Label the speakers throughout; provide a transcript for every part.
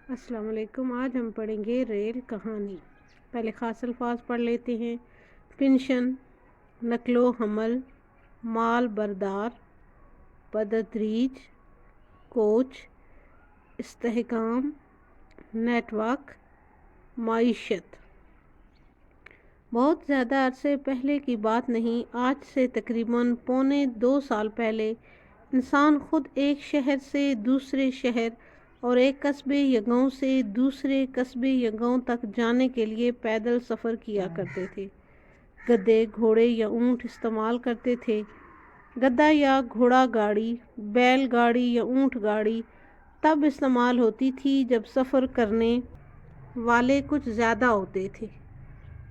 Speaker 1: السلام علیکم۔ آج ہم پڑھیں گے ریل کہانی۔ پہلے خاص الفاظ پڑھ لیتے ہیں۔ پنشن، نقل و حمل، مال بردار، بتدریج، کوچ، استحکام، نیٹ ورک، معیشت۔ بہت زیادہ عرصے پہلے کی بات نہیں، آج سے تقریباً 2.25 سال پہلے انسان خود ایک شہر سے دوسرے شہر اور ایک قصبے یا گاؤں سے دوسرے قصبے یا گاؤں تک جانے کے لیے پیدل سفر کیا کرتے تھے۔ گدھے، گھوڑے یا اونٹ استعمال کرتے تھے۔ گدھا یا گھوڑا گاڑی، بیل گاڑی یا اونٹ گاڑی تب استعمال ہوتی تھی جب سفر کرنے والے کچھ زیادہ ہوتے تھے۔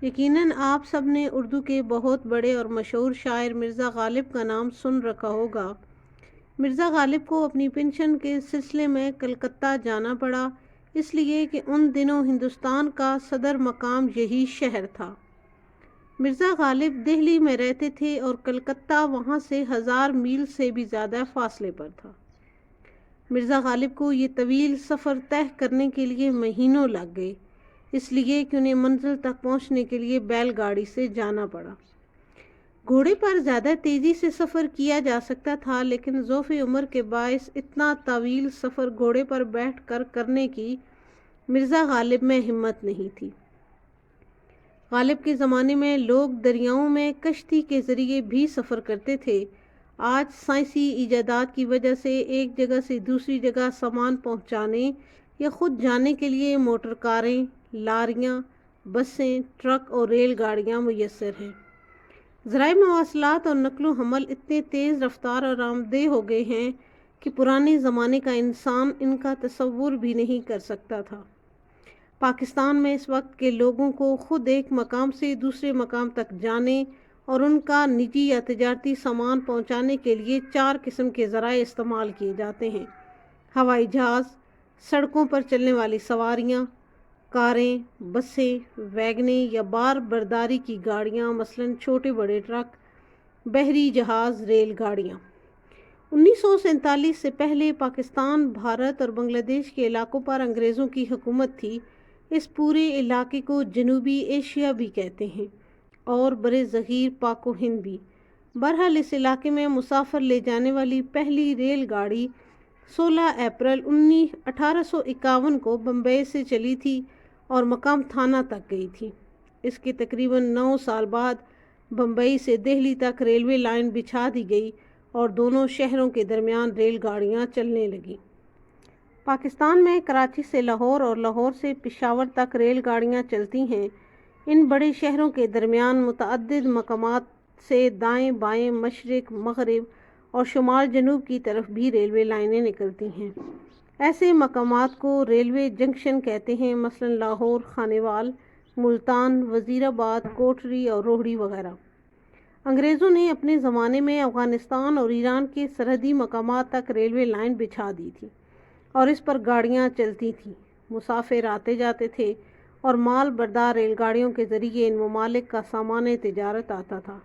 Speaker 1: یقیناً آپ سب نے اردو کے بہت بڑے اور مشہور شاعر مرزا غالب کا نام سن رکھا ہوگا۔ مرزا غالب کو اپنی پنشن کے سلسلے میں کلکتہ جانا پڑا، اس لیے کہ ان دنوں ہندوستان کا صدر مقام یہی شہر تھا۔ مرزا غالب دہلی میں رہتے تھے اور کلکتہ وہاں سے 1000 میل سے بھی زیادہ فاصلے پر تھا۔ مرزا غالب کو یہ طویل سفر طے کرنے کے لیے مہینوں لگ گئے، اس لیے کہ انہیں منزل تک پہنچنے کے لیے بیل گاڑی سے جانا پڑا۔ گھوڑے پر زیادہ تیزی سے سفر کیا جا سکتا تھا، لیکن ضعف عمر کے باعث اتنا طویل سفر گھوڑے پر بیٹھ کر کرنے کی مرزا غالب میں ہمت نہیں تھی۔ غالب کے زمانے میں لوگ دریاؤں میں کشتی کے ذریعے بھی سفر کرتے تھے۔ آج سائنسی ایجادات کی وجہ سے ایک جگہ سے دوسری جگہ سامان پہنچانے یا خود جانے کے لیے موٹر کاریں، لاریاں، بسیں، ٹرک اور ریل گاڑیاں میسر ہیں۔ ذرائع مواصلات اور نقل و حمل اتنے تیز رفتار اور آمدہ ہو گئے ہیں کہ پرانے زمانے کا انسان ان کا تصور بھی نہیں کر سکتا تھا۔ پاکستان میں اس وقت کے لوگوں کو خود ایک مقام سے دوسرے مقام تک جانے اور ان کا نجی یا تجارتی سامان پہنچانے کے لیے 4 قسم کے ذرائع استعمال کیے جاتے ہیں: ہوائی جہاز، سڑکوں پر چلنے والی سواریاں، کاریں، بسیں، ویگنیں یا بار برداری کی گاڑیاں مثلاً چھوٹے بڑے ٹرک، بحری جہاز، ریل گاڑیاں۔ 1947 سے پہلے پاکستان، بھارت اور بنگلہ دیش کے علاقوں پر انگریزوں کی حکومت تھی۔ اس پورے علاقے کو جنوبی ایشیا بھی کہتے ہیں اور برصغیر پاک و ہند بھی۔ بہرحال اس علاقے میں مسافر لے جانے والی پہلی ریل گاڑی 16 اپریل 1851 کو بمبئی سے چلی تھی اور مقام تھانہ تک گئی تھی۔ اس کے تقریباً 9 سال بعد بمبئی سے دہلی تک ریلوے لائن بچھا دی گئی اور دونوں شہروں کے درمیان ریل گاڑیاں چلنے لگیں۔ پاکستان میں کراچی سے لاہور اور لاہور سے پشاور تک ریل گاڑیاں چلتی ہیں۔ ان بڑے شہروں کے درمیان متعدد مقامات سے دائیں بائیں، مشرق مغرب اور شمال جنوب کی طرف بھی ریلوے لائنیں نکلتی ہیں۔ ایسے مقامات کو ریلوے جنکشن کہتے ہیں، مثلاً لاہور، خانیوال، ملتان، وزیر آباد، کوٹری اور روہڑی وغیرہ۔ انگریزوں نے اپنے زمانے میں افغانستان اور ایران کے سرحدی مقامات تک ریلوے لائن بچھا دی تھی اور اس پر گاڑیاں چلتی تھیں۔ مسافر آتے جاتے تھے اور مال بردار ریل گاڑیوں کے ذریعے ان ممالک کا سامان تجارت آتا تھا۔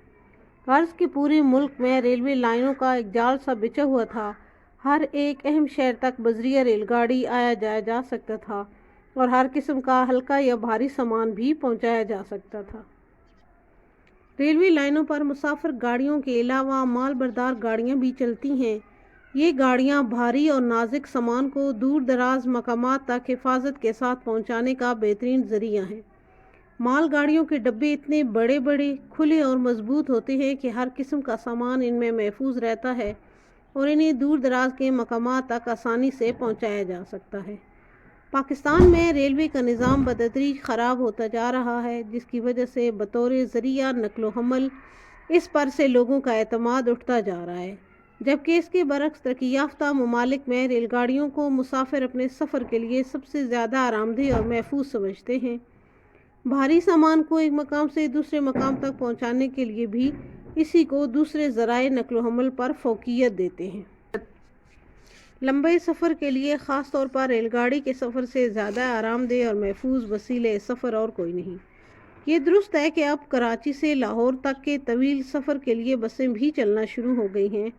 Speaker 1: غرض کہ پورے ملک میں ریلوے لائنوں کا ایک جال سا بچھا ہوا تھا۔ ہر ایک اہم شہر تک بذریعہ ریل گاڑی آیا جایا جا سکتا تھا اور ہر قسم کا ہلکا یا بھاری سامان بھی پہنچایا جا سکتا تھا۔ ریلوے لائنوں پر مسافر گاڑیوں کے علاوہ مال بردار گاڑیاں بھی چلتی ہیں۔ یہ گاڑیاں بھاری اور نازک سامان کو دور دراز مقامات تک حفاظت کے ساتھ پہنچانے کا بہترین ذریعہ ہیں۔ مال گاڑیوں کے ڈبے اتنے بڑے بڑے، کھلے اور مضبوط ہوتے ہیں کہ ہر قسم کا سامان ان میں محفوظ رہتا ہے اور انہیں دور دراز کے مقامات تک آسانی سے پہنچایا جا سکتا ہے۔ پاکستان میں ریلوے کا نظام بتدریج خراب ہوتا جا رہا ہے، جس کی وجہ سے بطور ذریعہ نقل و حمل اس پر سے لوگوں کا اعتماد اٹھتا جا رہا ہے، جبکہ اس کے برعکس ترقی یافتہ ممالک میں ریل گاڑیوں کو مسافر اپنے سفر کے لیے سب سے زیادہ آرام دہ اور محفوظ سمجھتے ہیں۔ بھاری سامان کو ایک مقام سے دوسرے مقام تک پہنچانے کے لیے بھی اسی کو دوسرے ذرائع نقل و حمل پر فوقیت دیتے ہیں۔ لمبے سفر کے لیے خاص طور پر ریل گاڑی کے سفر سے زیادہ آرام دہ اور محفوظ وسیلہ سفر اور کوئی نہیں۔ یہ درست ہے کہ اب کراچی سے لاہور تک کے طویل سفر کے لیے بسیں بھی چلنا شروع ہو گئی ہیں،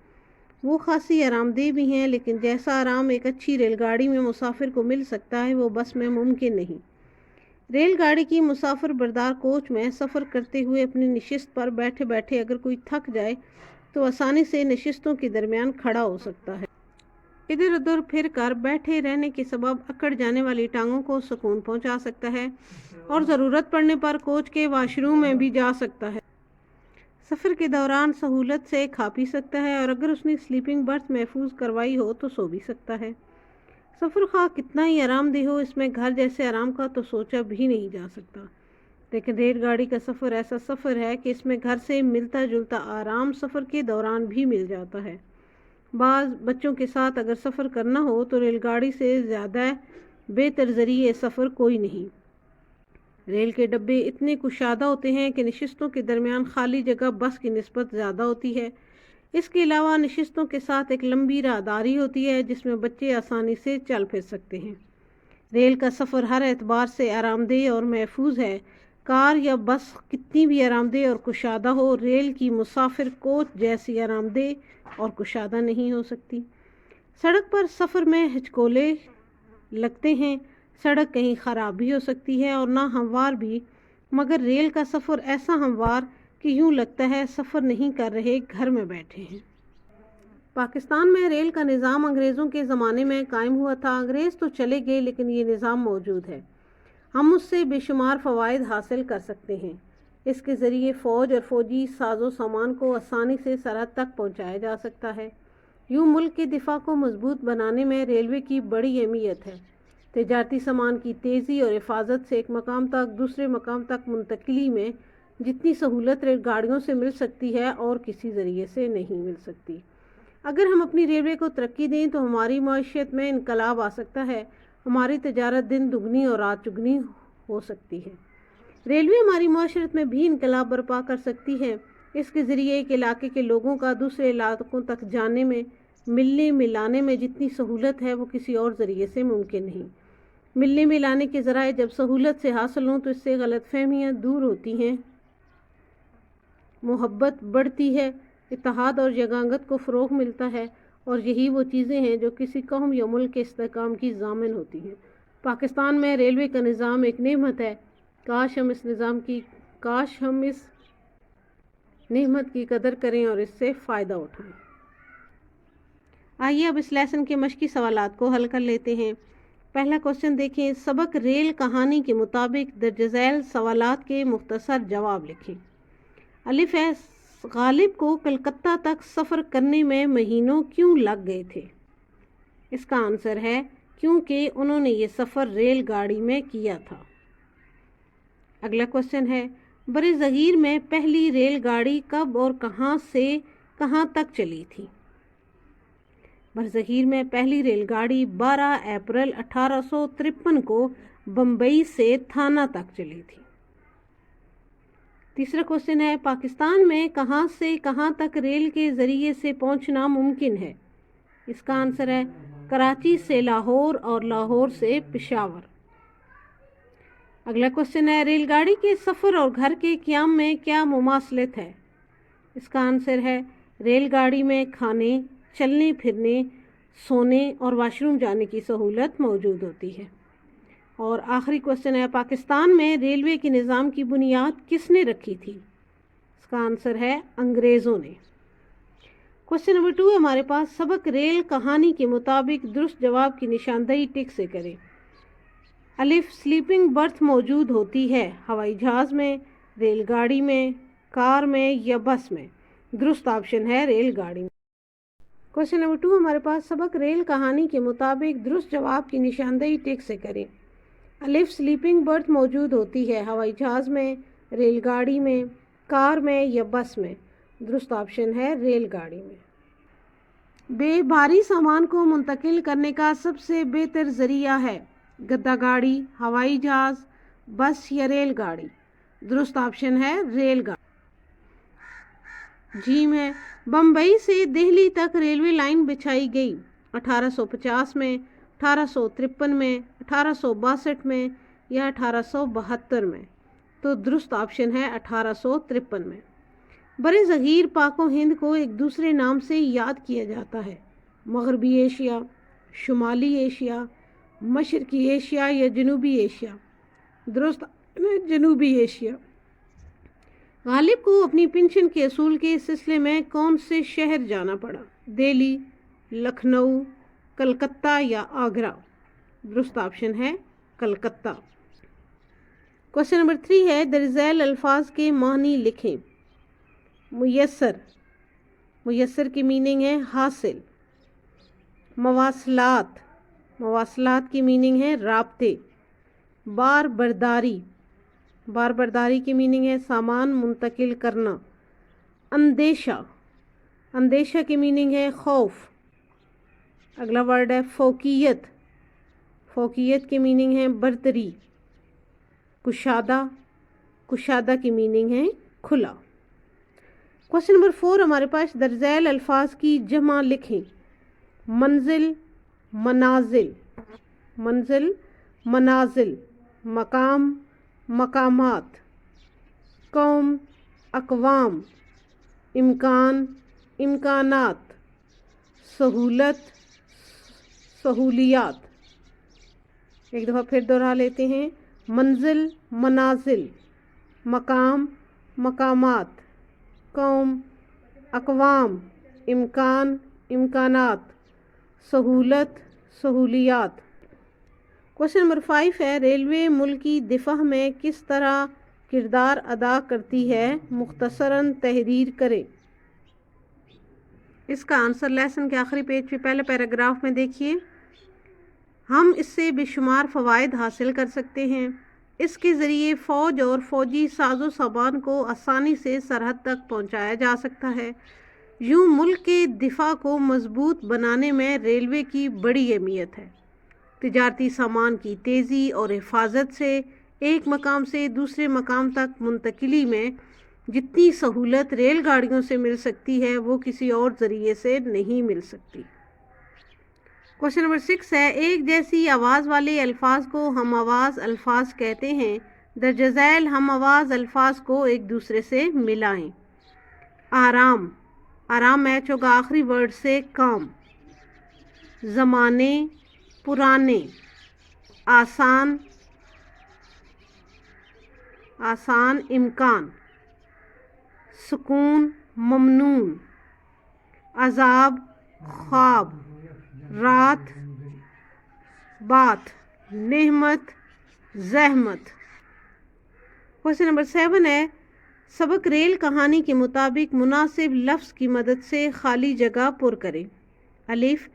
Speaker 1: وہ خاصی آرام دہ بھی ہیں، لیکن جیسا آرام ایک اچھی ریل گاڑی میں مسافر کو مل سکتا ہے وہ بس میں ممکن نہیں۔ ریل گاڑی کی مسافر بردار کوچ میں سفر کرتے ہوئے اپنی نشست پر بیٹھے بیٹھے اگر کوئی تھک جائے تو آسانی سے نشستوں کے درمیان کھڑا ہو سکتا ہے۔ ادھر ادھر پھر کر بیٹھے رہنے کے سبب اکڑ جانے والی ٹانگوں کو سکون پہنچا سکتا ہے اور ضرورت پڑنے پر کوچ کے واش روم میں بھی جا سکتا ہے۔ سفر کے دوران سہولت سے کھا پی سکتا ہے اور اگر اس نے سلیپنگ برتھ محفوظ کروائی ہو تو سو بھی سکتا ہے۔ سفر خواہ کتنا ہی آرام دہ ہو، اس میں گھر جیسے آرام کا تو سوچا بھی نہیں جا سکتا، لیکن ریل گاڑی کا سفر ایسا سفر ہے کہ اس میں گھر سے ملتا جلتا آرام سفر کے دوران بھی مل جاتا ہے۔ بعض بچوں کے ساتھ اگر سفر کرنا ہو تو ریل گاڑی سے زیادہ بہتر ذریعہ سفر کوئی نہیں۔ ریل کے ڈبے اتنے کشادہ ہوتے ہیں کہ نشستوں کے درمیان خالی جگہ بس کی نسبت زیادہ ہوتی ہے۔ اس کے علاوہ نشستوں کے ساتھ ایک لمبی راہداری ہوتی ہے جس میں بچے آسانی سے چل پھر سکتے ہیں۔ ریل کا سفر ہر اعتبار سے آرام دہ اور محفوظ ہے۔ کار یا بس کتنی بھی آرام دہ اور کشادہ ہو، ریل کی مسافر کوچ جیسی آرام دہ اور کشادہ نہیں ہو سکتی۔ سڑک پر سفر میں ہچکولے لگتے ہیں، سڑک کہیں خراب بھی ہو سکتی ہے اور نہ ہموار بھی، مگر ریل کا سفر ایسا ہموار کہ یوں لگتا ہے سفر نہیں کر رہے، گھر میں بیٹھے ہیں۔ پاکستان میں ریل کا نظام انگریزوں کے زمانے میں قائم ہوا تھا۔ انگریز تو چلے گئے لیکن یہ نظام موجود ہے۔ ہم اس سے بے شمار فوائد حاصل کر سکتے ہیں۔ اس کے ذریعے فوج اور فوجی ساز و سامان کو آسانی سے سرحد تک پہنچایا جا سکتا ہے۔ یوں ملک کے دفاع کو مضبوط بنانے میں ریلوے کی بڑی اہمیت ہے۔ تجارتی سامان کی تیزی اور حفاظت سے ایک مقام تک دوسرے مقام تک منتقلی میں جتنی سہولت ریل گاڑیوں سے مل سکتی ہے اور کسی ذریعے سے نہیں مل سکتی۔ اگر ہم اپنی ریلوے کو ترقی دیں تو ہماری معیشت میں انقلاب آ سکتا ہے، ہماری تجارت دن دگنی اور رات چگنی ہو سکتی ہے۔ ریلوے ہماری معاشرت میں بھی انقلاب برپا کر سکتی ہے۔ اس کے ذریعے ایک علاقے کے لوگوں کا دوسرے علاقوں تک جانے میں، ملنے ملانے میں جتنی سہولت ہے وہ کسی اور ذریعے سے ممکن نہیں۔ ملنے ملانے کے ذرائع جب سہولت سے حاصل ہوں تو اس سے غلط فہمیاں دور ہوتی ہیں، محبت بڑھتی ہے، اتحاد اور یگانگت کو فروغ ملتا ہے، اور یہی وہ چیزیں ہیں جو کسی قوم یا ملک کے استحکام کی ضامن ہوتی ہیں۔ پاکستان میں ریلوے کا نظام ایک نعمت ہے۔ کاش ہم اس نعمت کی قدر کریں اور اس سے فائدہ اٹھائیں۔ آئیے اب اس لیسن کے مشقی سوالات کو حل کر لیتے ہیں۔ پہلا کوشچن دیکھیں، سبق ریل کہانی کے مطابق درج ذیل سوالات کے مختصر جواب لکھیں۔ الف ہے، غالب کو کلکتہ تک سفر کرنے میں مہینوں کیوں لگ گئے تھے؟ اس کا آنسر ہے کیونکہ انہوں نے یہ سفر ریل گاڑی میں کیا تھا۔ اگلا کوشچن ہے، برصغیر میں پہلی ریل گاڑی کب اور کہاں سے کہاں تک چلی تھی؟ برصغیر میں پہلی ریل گاڑی 12 اپریل 1853 کو بمبئی سے تھانہ تک چلی تھی۔ تیسرا کوشچن ہے، پاکستان میں کہاں سے کہاں تک ریل کے ذریعے سے پہنچنا ممکن ہے؟ اس کا آنسر ہے کراچی سے لاہور اور لاہور سے پشاور۔ اگلا کوشچن ہے، ریل گاڑی کے سفر اور گھر کے قیام میں کیا مماثلت ہے؟ اس کا آنسر ہے ریل گاڑی میں کھانے، چلنے پھرنے، سونے اور واش روم جانے کی سہولت موجود ہوتی ہے۔ اور آخری کوشچن ہے، پاکستان میں ریلوے کے نظام کی بنیاد کس نے رکھی تھی؟ اس کا آنسر ہے انگریزوں نے۔ کوشچن نمبر 2 ہمارے پاس، سبق ریل کہانی کے مطابق درست جواب کی نشاندہی ٹک سے کریں۔ الف، سلیپنگ برتھ موجود ہوتی ہے ہوائی جہاز میں، ریل گاڑی میں، کار میں یا بس میں؟ درست آپشن ہے ریل گاڑی میں۔ کوشچن نمبر 2 ہمارے پاس، سبق ریل کہانی کے مطابق درست جواب کی نشاندہی ٹک سے کریں۔ الف، سلیپنگ برتھ موجود ہوتی ہے ہوائی جہاز میں، ریل گاڑی میں، کار میں یا بس میں؟ درست آپشن ہے ریل گاڑی میں۔ بے، بھاری سامان کو منتقل کرنے کا سب سے بہتر ذریعہ ہے گدا گاڑی، ہوائی جہاز، بس یا ریل گاڑی؟ درست آپشن ہے ریل گاڑی۔ جیم ہے، بمبئی سے دہلی تک ریلوے لائن بچھائی گئی 1850 میں، 1853 میں، 1862 میں یا 1872 میں؟ تو درست آپشن ہے 1853 میں۔ برِ صغیر پاک و ہند کو ایک دوسرے نام سے یاد کیا جاتا ہے: مغربی ایشیا، شمالی ایشیا، مشرقی ایشیا یا جنوبی ایشیا؟ درست جنوبی ایشیا۔ غالب کو اپنی پنشن کے اصول کے سلسلے میں کون سے شہر جانا پڑا؟ دہلی، لکھنؤ، کلکتہ یا آگرہ؟ درست آپشن ہے کلکتہ۔ کوشچن نمبر 3 ہے، درج ذیل الفاظ کے معنی لکھیں۔ میسر، میسر کی میننگ ہے حاصل۔ مواصلات، مواصلات کی میننگ ہے رابطے۔ بار برداری، بار برداری کی میننگ ہے سامان منتقل کرنا۔ اندیشہ، اندیشہ کی میننگ ہے خوف۔ اگلا ورڈ ہے فوقیت، فوقیت کی میننگ ہے برتری۔ کشادہ، کشادہ کی میننگ ہے کھلا۔ کوشچن نمبر 4 ہمارے پاس، درج ذیل الفاظ کی جمع لکھیں۔ منزل، منازل، منزل منازل۔ مقام، مقامات۔ قوم، اقوام۔ امکان، امکانات۔ سہولت، سہولیات۔ ایک دفعہ پھر دوہرا لیتے ہیں، منزل، منازل۔ مقام، مقامات۔ قوم، اقوام۔ امکان، امکانات۔ سہولت، سہولیات۔ کوشچن نمبر 5 ہے، ریلوے ملکی دفاع میں کس طرح کردار ادا کرتی ہے؟ مختصراً تحریر کریں۔ اس کا آنسر لیسن کے آخری پیج پہ پہلے پیراگراف میں دیکھیے۔ ہم اس سے بے شمار فوائد حاصل کر سکتے ہیں۔ اس کے ذریعے فوج اور فوجی ساز و سامان کو آسانی سے سرحد تک پہنچایا جا سکتا ہے۔ یوں ملک کے دفاع کو مضبوط بنانے میں ریلوے کی بڑی اہمیت ہے۔ تجارتی سامان کی تیزی اور حفاظت سے ایک مقام سے دوسرے مقام تک منتقلی میں جتنی سہولت ریل گاڑیوں سے مل سکتی ہے وہ کسی اور ذریعے سے نہیں مل سکتی۔ کوشچن نمبر 6 ہے، ایک جیسی آواز والے الفاظ کو ہم آواز الفاظ کہتے ہیں۔ درج ذیل ہم آواز الفاظ کو ایک دوسرے سے ملائیں۔ آرام، آرام میچ ہوگا آخری ورڈ سے کام۔ زمانے، پرانے۔ آسان، آسان، امکان۔ سکون، ممنون۔ عذاب، خواب۔ رات، بات۔ نعمت، زحمت۔ کوشچن نمبر 7 ہے، سبق ریل کہانی کے مطابق مناسب لفظ کی مدد سے خالی جگہ پر کریں۔ الف،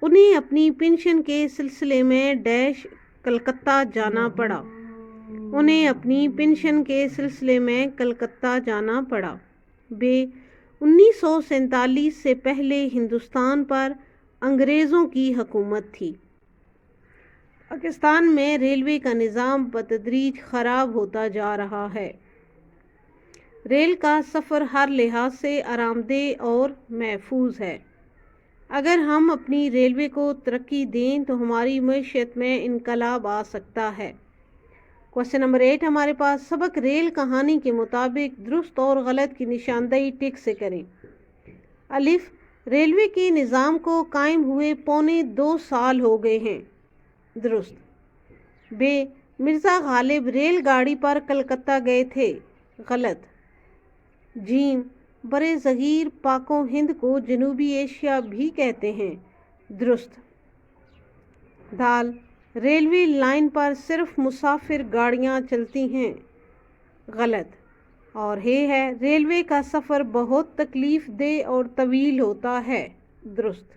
Speaker 1: انہیں اپنی پنشن کے سلسلے میں ڈیش کلکتہ جانا پڑا۔ انہیں اپنی پنشن کے سلسلے میں کلکتہ جانا پڑا۔ ب، 1947 سے پہلے ہندوستان پر انگریزوں کی حکومت تھی۔ پاکستان میں ریلوے کا نظام بتدریج خراب ہوتا جا رہا ہے۔ ریل کا سفر ہر لحاظ سے آرام دہ اور محفوظ ہے۔ اگر ہم اپنی ریلوے کو ترقی دیں تو ہماری معیشت میں انقلاب آ سکتا ہے۔ کوشچن نمبر 8 ہمارے پاس، سبق ریل کہانی کے مطابق درست اور غلط کی نشاندہی ٹک سے کریں۔ الف، ریلوے کے نظام کو قائم ہوئے 2.25 سال ہو گئے ہیں۔ درست۔ ب، مرزا غالب ریل گاڑی پر کلکتہ گئے تھے۔ غلط۔ ج، برِ صغیر پاک و ہند کو جنوبی ایشیا بھی کہتے ہیں۔ درست۔ د، ریلوے لائن پر صرف مسافر گاڑیاں چلتی ہیں۔ غلط۔ اور ہے، ریلوے کا سفر بہت تکلیف دہ اور طویل ہوتا ہے۔ درست۔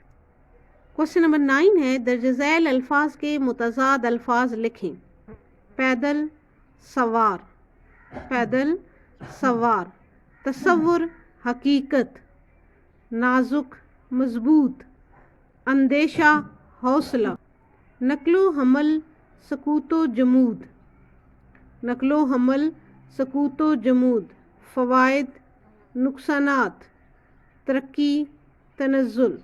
Speaker 1: کوشچن نمبر 9 ہے، درج ذیل الفاظ کے متضاد الفاظ لکھیں۔ پیدل، سوار۔ پیدل، سوار۔ تصور، حقیقت۔ نازک، مضبوط۔ اندیشہ، حوصلہ۔ نقل و حمل، سکوت و جمود۔ نقل و حمل، سکوت و جمود۔ فوائد، نقصانات۔ ترقی، تنزل۔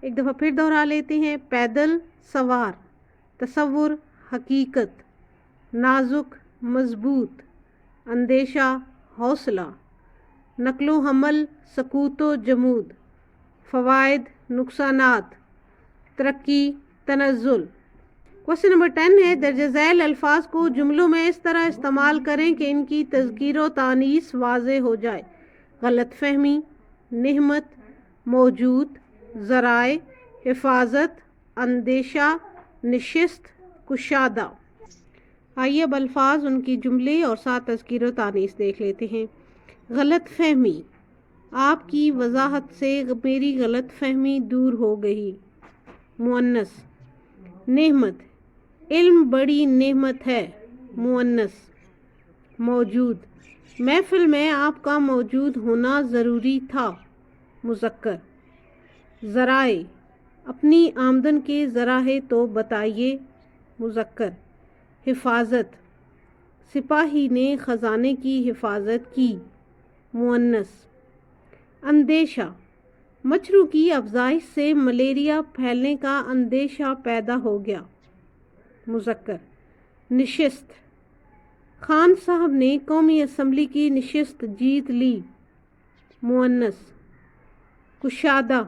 Speaker 1: ایک دفعہ پھر دوہرا لیتے ہیں، پیدل، سوار۔ تصور، حقیقت۔ نازک، مضبوط۔ اندیشہ، حوصلہ۔ نقل و حمل، سکوت و جمود، فوائد، نقصانات، ترقی، تنزل۔ کوشچن نمبر 10 ہے درج ذیل الفاظ کو جملوں میں اس طرح استعمال کریں کہ ان کی تذکیر و تانیث واضح ہو جائے۔ غلط فہمی، نہمت، موجود، ذرائع، حفاظت، اندیشہ، نشست، کشادہ۔ آئیے اب الفاظ، ان کی جملے اور ساتھ تذکیر و تانیث دیکھ لیتے ہیں۔ غلط فہمی، آپ کی وضاحت سے میری غلط فہمی دور ہو گئی۔ مؤنث۔ نعمت، علم بڑی نعمت ہے۔ مؤنث۔ موجود، محفل میں آپ کا موجود ہونا ضروری تھا۔ مذکر۔ ذرائع، اپنی آمدن کے ذرائع تو بتائیے۔ مذکر۔ حفاظت، سپاہی نے خزانے کی حفاظت کی۔ مؤنث۔ اندیشہ، مچھروں کی افزائش سے ملیریا پھیلنے کا اندیشہ پیدا ہو گیا۔ مذکر۔ نشست، خان صاحب نے قومی اسمبلی کی نشست جیت لی۔ مؤنث۔ کشادہ،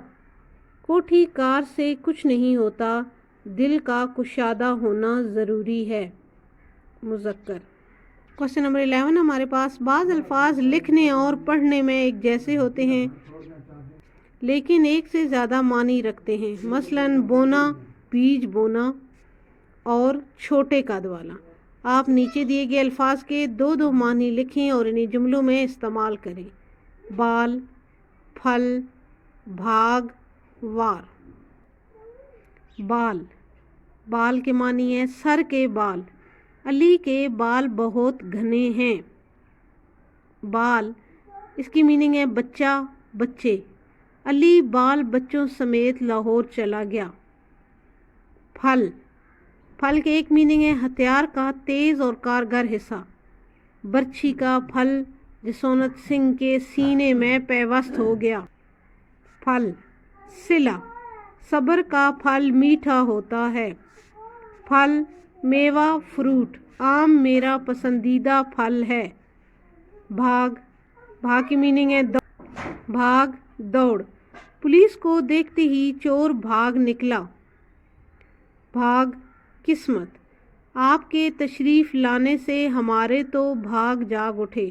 Speaker 1: کوٹھی کار سے کچھ نہیں ہوتا، دل کا کشادہ ہونا ضروری ہے۔ مذکر۔ کوشچن نمبر 11 ہمارے پاس بعض الفاظ لکھنے اور پڑھنے میں ایک جیسے ہوتے ہیں لیکن ایک سے زیادہ معنی رکھتے ہیں۔ مثلاً بونا، بیج بونا، اور چھوٹے قد والا۔ آپ نیچے دیے گئے الفاظ کے دو دو معنی لکھیں اور انہیں جملوں میں استعمال کریں۔ بال، پھل، بھاگ، وار۔ بال، بال کے معنی ہے سر کے بال۔ علی کے بال بہت گھنے ہیں۔ بال، اس کی میننگ ہے بچہ، بچے۔ علی بال بچوں سمیت لاہور چلا گیا۔ پھل، پھل کے ایک میننگ ہے ہتھیار کا تیز اور کارگر حصہ۔ برچھی کا پھل جسونت سنگھ کے سینے میں پیوست ہو گیا۔ پھل۔ صلہ، صبر کا پھل میٹھا ہوتا ہے۔ پھل، میوہ، فروٹ۔ آم میرا پسندیدہ پھل ہے۔ بھاگ، بھاگ کی میننگ ہے بھاگ، دوڑ۔ پولیس کو دیکھتے ہی چور بھاگ نکلا۔ بھاگ، قسمت، آپ کے تشریف لانے سے ہمارے تو بھاگ جاگ اٹھے۔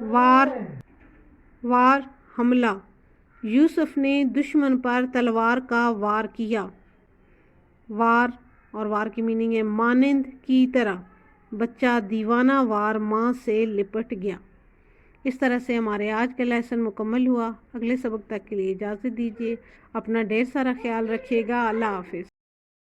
Speaker 1: وار، وار، حملہ، یوسف نے دشمن پر تلوار کا وار کیا۔ وار، اور وار کی میننگ ہے مانند، کی طرح۔ بچہ دیوانہ وار ماں سے لپٹ گیا۔ اس طرح سے ہمارے آج کا لیسن مکمل ہوا۔ اگلے سبق تک کے لیے اجازت دیجیے۔ اپنا ڈھیر سارا خیال رکھیے گا۔ اللہ حافظ۔